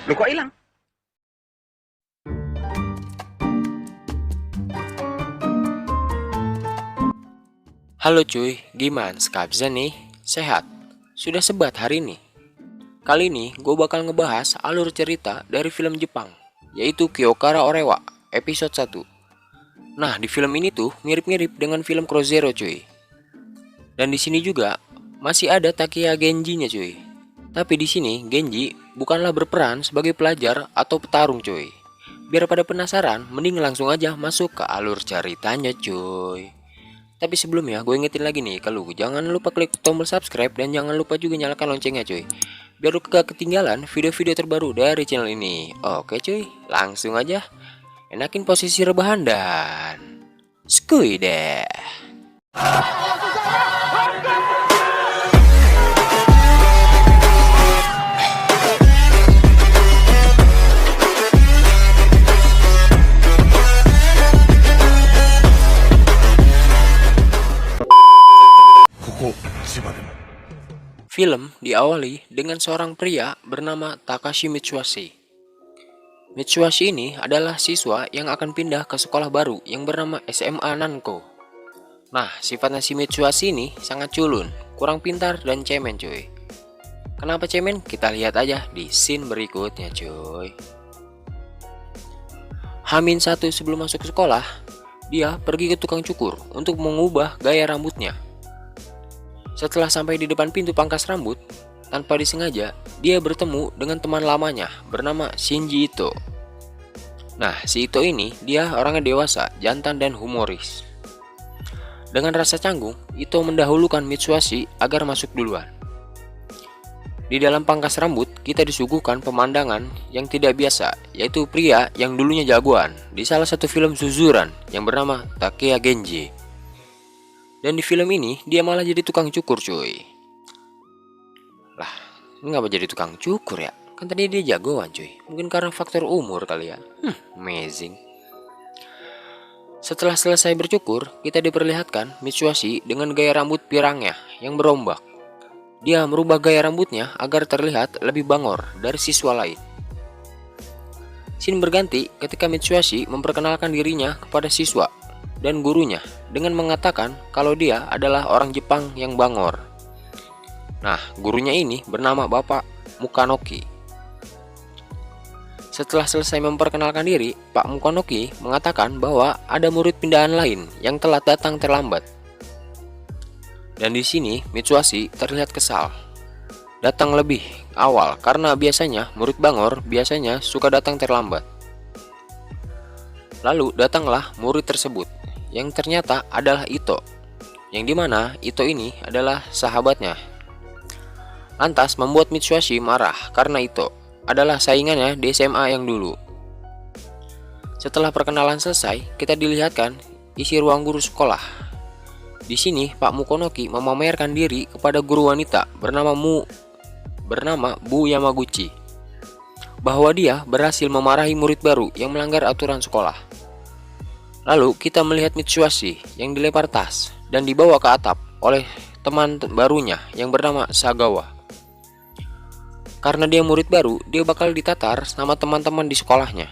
Lu kok hilang? Halo cuy, gimana skabza nih? Sehat? Sudah sebat hari ini? Kali ini gue bakal ngebahas alur cerita dari film Jepang, yaitu Kyokara Orewa, episode 1. Nah, di film ini tuh mirip-mirip dengan film Crozero cuy. Dan di sini juga masih ada Takeya Genji-nya cuy. Tapi di sini Genji bukanlah berperan sebagai pelajar atau petarung cuy. Biar pada penasaran, mending langsung aja masuk ke alur ceritanya cuy. Tapi sebelumnya gue ingetin lagi nih ke lu, jangan lupa klik tombol subscribe dan jangan lupa juga nyalakan loncengnya cuy, biar lu gak ketinggalan video-video terbaru dari channel ini. Oke cuy, langsung aja enakin posisi rebahan dan skuy deh. Film diawali dengan seorang pria bernama Takashi Mitsuhashi. Mitsuhashi ini adalah siswa yang akan pindah ke sekolah baru yang bernama SMA Nanko. Nah, sifatnya si Mitsuhashi ini sangat culun, kurang pintar dan cemen cuy. Kenapa cemen? Kita lihat aja di scene berikutnya cuy. Hamin 1 sebelum masuk sekolah, dia pergi ke tukang cukur untuk mengubah gaya rambutnya. Setelah sampai di depan pintu pangkas rambut, tanpa disengaja, dia bertemu dengan teman lamanya bernama Shinji Ito. Nah, si Ito ini, dia orangnya dewasa, jantan, dan humoris. Dengan rasa canggung, Ito mendahulukan Mitsuhashi agar masuk duluan. Di dalam pangkas rambut, kita disuguhkan pemandangan yang tidak biasa, yaitu pria yang dulunya jagoan di salah satu film Suzuran yang bernama Takeya Genji. Dan di film ini, dia malah jadi tukang cukur cuy. Lah, ini ngapa jadi tukang cukur ya? Kan tadi dia jagoan cuy. Mungkin karena faktor umur kali ya. Amazing. Setelah selesai bercukur, kita diperlihatkan Mitsuhashi dengan gaya rambut pirangnya yang berombak. Dia merubah gaya rambutnya agar terlihat lebih bangor dari siswa lain. Scene berganti ketika Mitsuhashi memperkenalkan dirinya kepada siswa dan gurunya dengan mengatakan kalau dia adalah orang Jepang yang bangor. Nah, gurunya ini bernama Bapak Mukanoki. Setelah selesai memperkenalkan diri, Pak Mukanoki mengatakan bahwa ada murid pindahan lain yang telah datang terlambat. Dan di sini Mitsuhashi terlihat kesal. Datang lebih awal karena biasanya murid bangor biasanya suka datang terlambat. Lalu datanglah murid tersebut yang ternyata adalah Ito, yang dimana Ito ini adalah sahabatnya. Lantas membuat Mitsuhashi marah karena Ito adalah saingannya di SMA yang dulu. Setelah perkenalan selesai, kita dilihatkan isi ruang guru sekolah. Di sini Pak Mukanoki memamerkan diri kepada guru wanita bernama Bu Yamaguchi, bahwa dia berhasil memarahi murid baru yang melanggar aturan sekolah. Lalu kita melihat Mitsuhashi yang dilempar tas dan dibawa ke atap oleh teman barunya yang bernama Sagawa. Karena dia murid baru, dia bakal ditatar sama teman-teman di sekolahnya.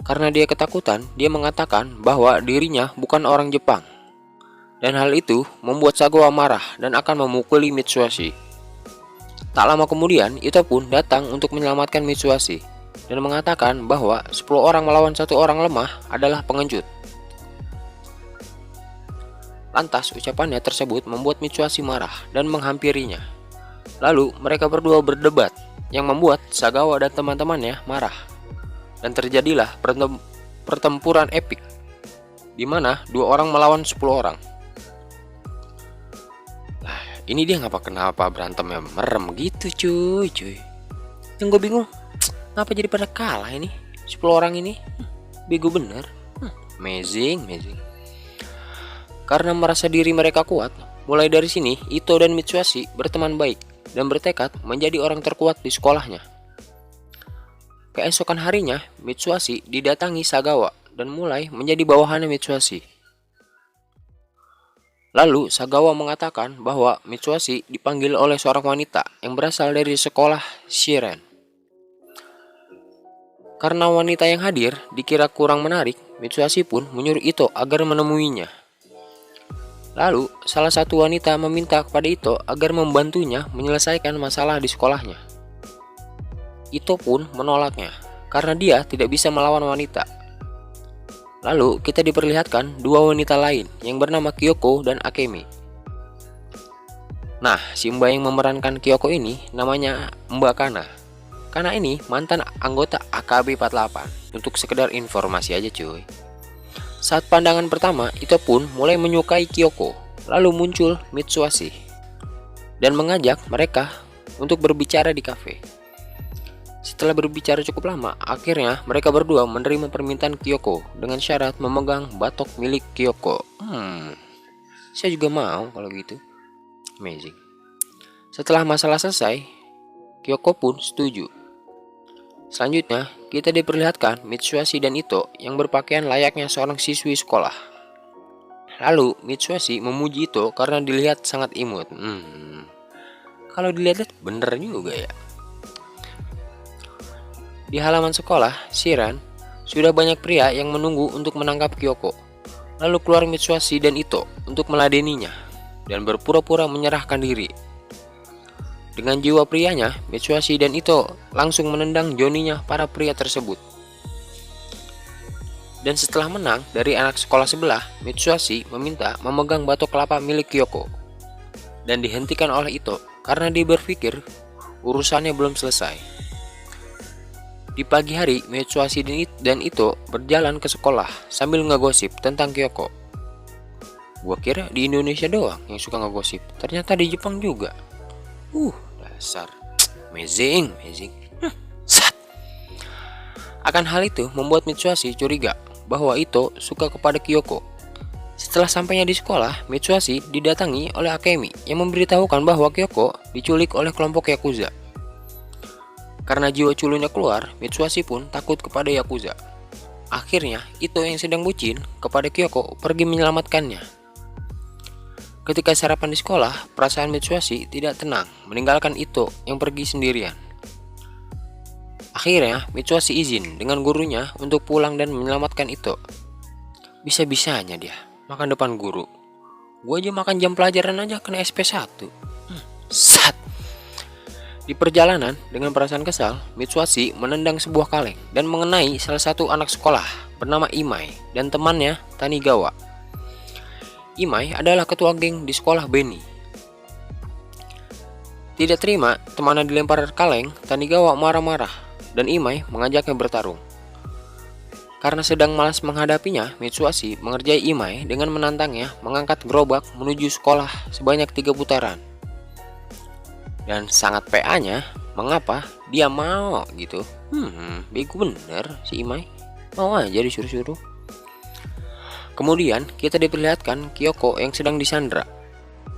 Karena dia ketakutan, dia mengatakan bahwa dirinya bukan orang Jepang. Dan hal itu membuat Sagawa marah dan akan memukuli Mitsuhashi. Tak lama kemudian, Ito pun datang untuk menyelamatkan Mitsuhashi dan mengatakan bahwa 10 orang melawan 1 orang lemah adalah pengecut. Lantas ucapannya tersebut membuat Mitsuhashi marah dan menghampirinya. Lalu mereka berdua berdebat yang membuat Sagawa dan teman-temannya marah. Dan terjadilah pertempuran epik di mana 2 orang melawan 10 orang. Lah, ini dia kenapa berantemnya merem gitu cuy. Yang gue bingung, kenapa jadi pada kalah ini 10 orang ini? Bego bener. Amazing. Karena merasa diri mereka kuat, mulai dari sini Ito dan Mitsuhashi berteman baik dan bertekad menjadi orang terkuat di sekolahnya. Keesokan harinya, Mitsuhashi didatangi Sagawa dan mulai menjadi bawahannya Mitsuhashi. Lalu Sagawa mengatakan bahwa Mitsuhashi dipanggil oleh seorang wanita yang berasal dari sekolah Shiren. Karena wanita yang hadir dikira kurang menarik, Mitsuhashi pun menyuruh Ito agar menemuinya. Lalu, salah satu wanita meminta kepada Ito agar membantunya menyelesaikan masalah di sekolahnya. Ito pun menolaknya, karena dia tidak bisa melawan wanita. Lalu, kita diperlihatkan dua wanita lain yang bernama Kyoko dan Akemi. Nah, si mbak yang memerankan Kyoko ini namanya Mbak Kana. Kana ini mantan anggota AKB 48. Untuk sekedar informasi aja cuy. Saat pandangan pertama, Ito pun mulai menyukai Kyoko. Lalu muncul Mitsuhashi dan mengajak mereka untuk berbicara di kafe. Setelah berbicara cukup lama, akhirnya mereka berdua menerima permintaan Kyoko dengan syarat memegang batok milik Kyoko. Saya juga mau kalau gitu. Amazing. Setelah masalah selesai, Kyoko pun setuju. Selanjutnya, kita diperlihatkan Mitsuhashi dan Ito yang berpakaian layaknya seorang siswi sekolah. Lalu, Mitsuhashi memuji Ito karena dilihat sangat imut. Kalau dilihat-lihat bener juga ya. Di halaman sekolah, Shiran, sudah banyak pria yang menunggu untuk menangkap Kyoko. Lalu keluar Mitsuhashi dan Ito untuk meladeninya dan berpura-pura menyerahkan diri. Dengan jiwa prianya, Mitsuhashi dan Ito langsung menendang joninya para pria tersebut. Dan setelah menang dari anak sekolah sebelah, Mitsuhashi meminta memegang batok kelapa milik Kyoko. Dan dihentikan oleh Ito karena dia berpikir urusannya belum selesai. Di pagi hari, Mitsuhashi dan Ito berjalan ke sekolah sambil ngegosip tentang Kyoko. Gua kira di Indonesia doang yang suka ngegosip, ternyata di Jepang juga. Dasar amazing. Sat. Akan hal itu membuat Mitsuhashi curiga bahwa Ito suka kepada Kyoko. Setelah sampainya di sekolah, Mitsuhashi didatangi oleh Akemi yang memberitahukan bahwa Kyoko diculik oleh kelompok Yakuza. Karena jiwa culunnya keluar, Mitsuhashi pun takut kepada Yakuza. Akhirnya, Ito yang sedang bucin kepada Kyoko pergi menyelamatkannya. Ketika sarapan di sekolah, perasaan Mitsuhashi tidak tenang, meninggalkan Ito yang pergi sendirian. Akhirnya, Mitsuhashi izin dengan gurunya untuk pulang dan menyelamatkan Ito. Bisa-bisanya dia makan depan guru. Gua aja makan jam pelajaran aja kena SP1. Sat. Di perjalanan, dengan perasaan kesal, Mitsuhashi menendang sebuah kaleng dan mengenai salah satu anak sekolah bernama Imai dan temannya Tanigawa. Imai adalah ketua geng di sekolah Beni. Tidak terima temannya dilempar kaleng, Tanigawa marah-marah dan Imai mengajaknya bertarung. Karena sedang malas menghadapinya, Mitsuhashi mengerjai Imai dengan menantangnya mengangkat gerobak menuju sekolah sebanyak 3 putaran. Dan sangat PA-nya, mengapa dia mau gitu? Bego bener si Imai, mau aja disuruh-suruh. Kemudian kita diperlihatkan Kyoko yang sedang disandra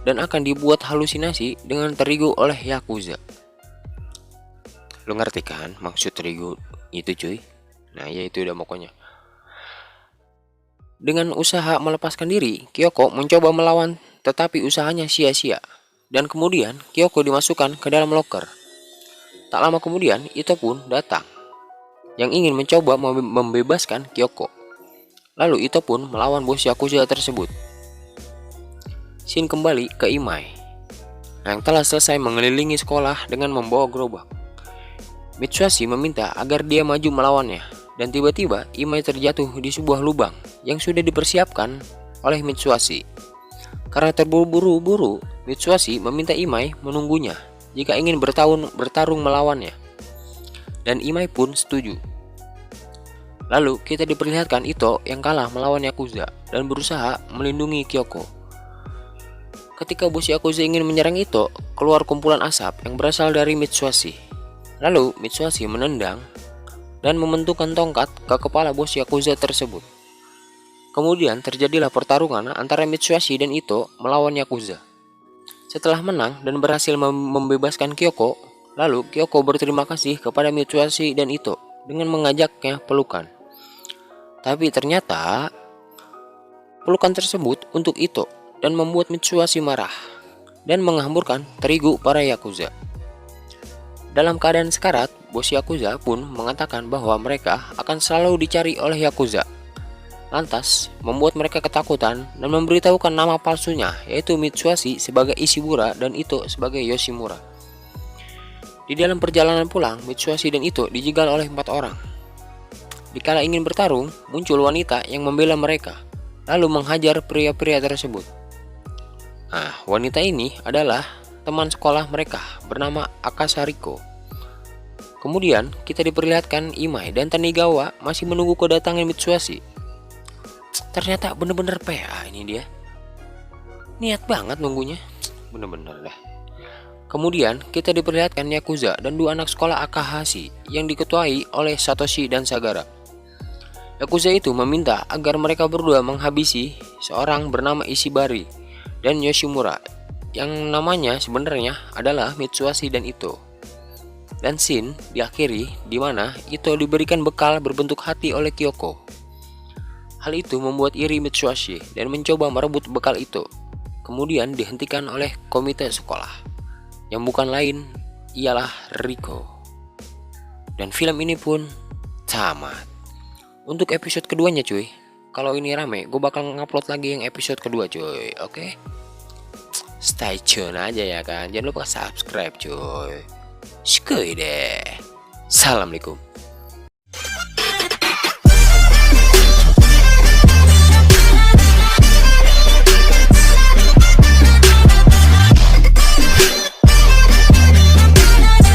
dan akan dibuat halusinasi dengan terigu oleh Yakuza. Lu ngerti kan maksud terigu itu cuy? Nah ya itu udah pokoknya. Dengan usaha melepaskan diri, Kyoko mencoba melawan tetapi usahanya sia-sia. Dan kemudian Kyoko dimasukkan ke dalam loker. Tak lama kemudian Ito pun datang yang ingin mencoba membebaskan Kyoko. Lalu Ito pun melawan bos Yakuza tersebut. Scene kembali ke Imai yang telah selesai mengelilingi sekolah dengan membawa gerobak. Mitsuhashi meminta agar dia maju melawannya, dan tiba-tiba Imai terjatuh di sebuah lubang yang sudah dipersiapkan oleh Mitsuhashi. Karena terburu-buru, Mitsuhashi meminta Imai menunggunya jika ingin bertarung melawannya. Dan Imai pun setuju. Lalu kita diperlihatkan Ito yang kalah melawan Yakuza dan berusaha melindungi Kyoko. Ketika bos Yakuza ingin menyerang Ito, keluar kumpulan asap yang berasal dari Mitsuhashi. Lalu Mitsuhashi menendang dan mementungkan tongkat ke kepala bos Yakuza tersebut. Kemudian terjadilah pertarungan antara Mitsuhashi dan Ito melawan Yakuza. Setelah menang dan berhasil membebaskan Kyoko, lalu Kyoko berterima kasih kepada Mitsuhashi dan Ito dengan mengajaknya pelukan. Tapi ternyata pelukan tersebut untuk Ito dan membuat Mitsuhashi marah dan menghamburkan terigu para Yakuza. Dalam keadaan sekarat, bos Yakuza pun mengatakan bahwa mereka akan selalu dicari oleh Yakuza. Lantas, membuat mereka ketakutan dan memberitahukan nama palsunya, yaitu Mitsuhashi sebagai Ishimura dan Ito sebagai Yoshimura. Di dalam perjalanan pulang, Mitsuhashi dan Ito dijegal oleh 4 orang. Dikala ingin bertarung, muncul wanita yang membela mereka, lalu menghajar pria-pria tersebut. Nah, wanita ini adalah teman sekolah mereka bernama Akasariko. Kemudian, kita diperlihatkan Imai dan Tanigawa masih menunggu kedatangan Mitsuhashi. Ternyata bener-bener PA ini dia. Niat banget nunggunya. Bener-bener dah. Kemudian kita diperlihatkan Yakuza dan 2 anak sekolah Akahashi yang diketuai oleh Satoshi dan Sagara. Yakuza itu meminta agar mereka berdua menghabisi seorang bernama Ishibari dan Yoshimura yang namanya sebenarnya adalah Mitsuhashi dan Ito. Dan scene diakhiri di mana Ito diberikan bekal berbentuk hati oleh Kyoko. Hal itu membuat iri Mitsuhashi dan mencoba merebut bekal itu. Kemudian dihentikan oleh komite sekolah, yang bukan lain ialah Riko. Dan film ini pun tamat. Untuk episode keduanya cuy, kalau ini rame, gue bakal ngupload lagi yang episode kedua cuy, oke? Stay tune aja ya kan, jangan lupa subscribe cuy. Skuy deh. Assalamualaikum.